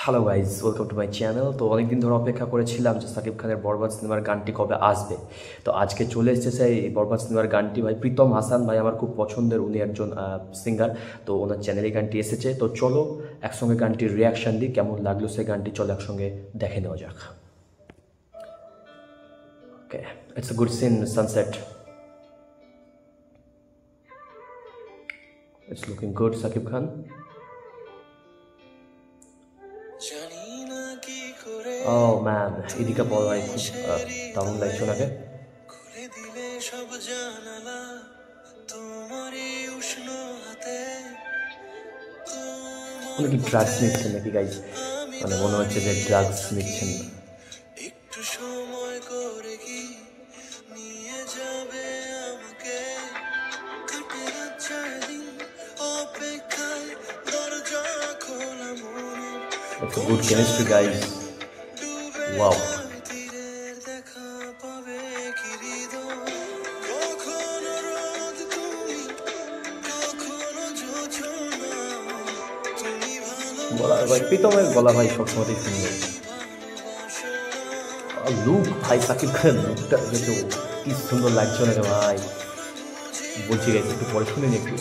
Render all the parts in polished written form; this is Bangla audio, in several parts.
Hello guys, welcome to my channel. তো অনেকদিন ধরে অপেক্ষা করেছিলাম যে সাকিব খানের বরবাদ সিনেমার গানটি কবে আসবে। তো আজকে চলে এসেছে এই বরবাদ সিনেমার গানটি। ভাই প্রীতম হাসান ভাই আমার খুব পছন্দের, উনি একজন সিঙ্গার। তো ওনার চ্যানেলে গানটি এসেছে। তো চলো একসঙ্গে গানটির রিয়াকশান দিই, কেমন লাগলো সেই গানটি চলো একসঙ্গে দেখে নেওয়া যাক। Okay, it's a good scene, sunset, it's looking good. Sakib Khan, oh man, ইদিকা পল ভাই খুব দারুণ লাগছে ওনাকে। উনি কি ড্রাগস নিচ্ছেন নাকি গাইজ? মানে মনে হচ্ছে যে ড্রাগস নিচ্ছেন। It's a good chemistry, guys. Wow. গলা ভাই, প্রীতমের গলা ভাই সবসময়ই সুন্দর। লুক ভাই, সাকিব খানের লুকটা দেখেছো কি সুন্দর লাগছে ওনাকে ভাই। বলছি গাইজ, একটু পরে শুনে নি একটু।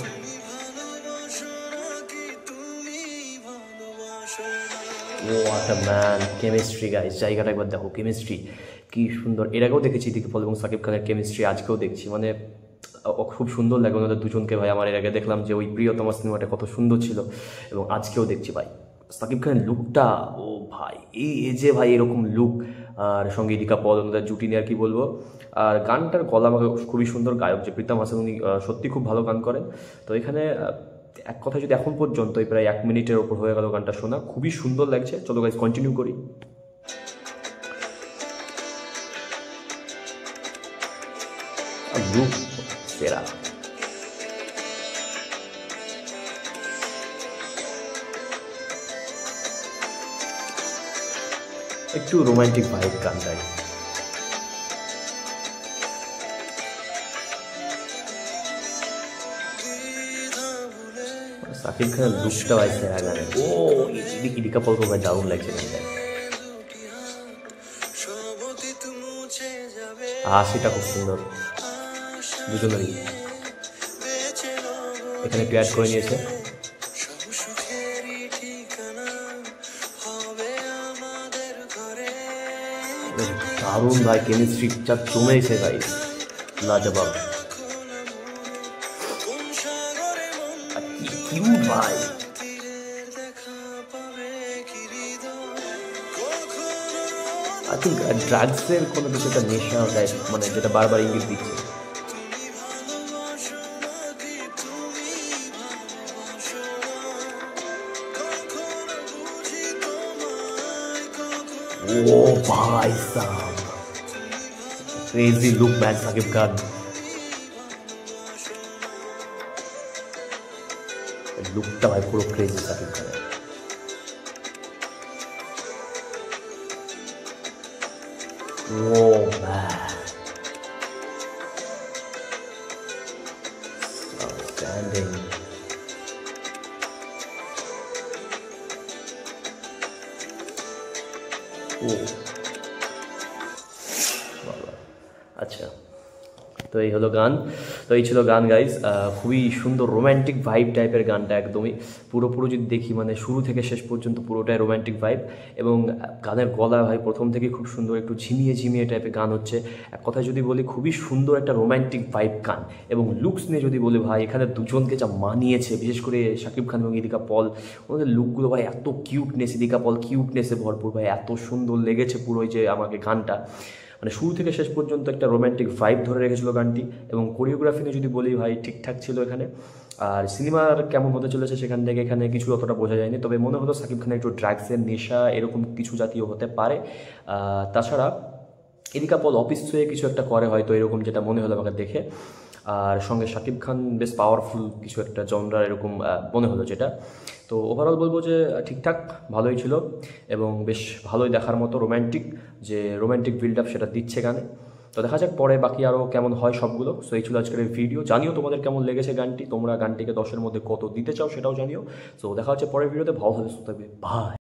What a man, chemistry guys, জায়গাটা একবার দেখো, কেমিস্ট্রি কি সুন্দর। এর আগেও দেখেছি দীপিকা পল এবং সাকিব খানের কেমিস্ট্রি, আজকেও দেখছি। মানে খুব সুন্দর লাগে ওনাদের দুজনকে ভাই। আমার এর আগে দেখলাম যে ওই প্রিয়তমা সিনেমাটা কত সুন্দর ছিল, এবং আজকেও দেখছি ভাই সাকিব খানের লুকটা। ও ভাই, এই এজে ভাই এরকম লুক, আর সঙ্গে দীপিকা পল, ওনাদের জুটি নিয়ে আর কি বলবো। আর গানটার গলা খুবই সুন্দর, গায়ক যে প্রীতম হাসান উনি সত্যি খুব ভালো গান করেন। তো এখানে এক কথা যদি এখন পর্যন্ত প্রায় 1 মিনিটের ওপর হয়ে গেল গানটা শোনা, খুবই সুন্দর লাগছে। চলো গাইজ কন্টিনিউ করি। লুক সেরা। একটু রোমান্টিক ভাইব গানটায়। সাকিব খানের লুকটা ভাই সেরা গানে। ও ইদিকা পলকে ভাই দারুণ লাগছে গানটায়। হাসিটা খুব সুন্দর দুজনেরই। এখানে একটু অ্যাড করে নিয়েছে। দারুণ ভাই, কেমিস্ট্রিটা জমেছে ভাই, লাজবাব। কিউট ভাই। আই থিঙ্ক ড্রাগসের কোনো কিছু একটা নেশা দেয়, মানে যেটা বারবার ইঙ্গিত দিচ্ছে। ও ভাই সাব, crazy look man Sakib Khan. লুকটা ভাই পুরো ক্রেজি সাকিব খানের। ও ম্যান, আউটস্ট্যান্ডিং। ও আচ্ছা, তো এই হলো গান। তো এই ছিল গান গাইজ। খুবই সুন্দর রোম্যান্টিক ভাইব টাইপের গানটা, একদমই পুরোপুরি যদি দেখি মানে শুরু থেকে শেষ পর্যন্ত পুরোটাই রোম্যান্টিক ভাইব। এবং গানের গলা ভাই প্রথম থেকেই খুব সুন্দর, একটু ঝিমিয়ে ঝিমিয়ে টাইপের গান হচ্ছে। এক কথায় যদি বলি খুবই সুন্দর একটা রোম্যান্টিক ভাইব গান। এবং লুকস নিয়ে যদি বলি ভাই, এখানে দুজনকে যা মানিয়েছে, বিশেষ করে সাকিব খান এবং ইদিকা পল, ওনাদের লুকগুলো ভাই এত কিউটনেস, ইদিকা পল কিউটনেসে ভরপুর ভাই, এত সুন্দর লেগেছে পুরো যে আমাকে গানটা। মানে শুরু থেকে শেষ পর্যন্ত একটা রোম্যান্টিক ভাইব ধরে রেখেছিল গানটি। এবং কোরিওগ্রাফি নিয়ে যদি বলি ভাই, ঠিকঠাক ছিল এখানে। আর সিনেমার কেমন হতে চলেছে সেখান থেকে এখানে কিছু অতটা বোঝা যায়নি, তবে মনে হলো সাকিব খানের একটু ড্রাগসের নেশা এরকম কিছু জাতীয় হতে পারে। তাছাড়া ইদিকা পল অফিস হয়ে কিছু একটা করে হয়তো, এরকম যেটা মনে হলো আমাকে দেখে। আর সঙ্গে শাকিব খান বেশ পাওয়ারফুল কিছু একটা জনরার, এরকম মনে হলো যেটা। তো ওভারঅল বলবো যে ঠিকঠাক ভালোই ছিল, এবং বেশ ভালোই দেখার মতো রোম্যান্টিক, যে রোম্যান্টিক বিল্ড আপ সেটা দিচ্ছে গানে। তো দেখা যাক পরে বাকি আরও কেমন হয় সবগুলো। সো এই ছিল আজকের এই ভিডিও। জানিও তোমাদের কেমন লেগেছে গানটি, তোমরা গানটিকে 10-এর মধ্যে কত দিতে চাও সেটাও জানিও। সো দেখা হচ্ছে পরের ভিডিওতে। ভালো থাকবে, ভাই।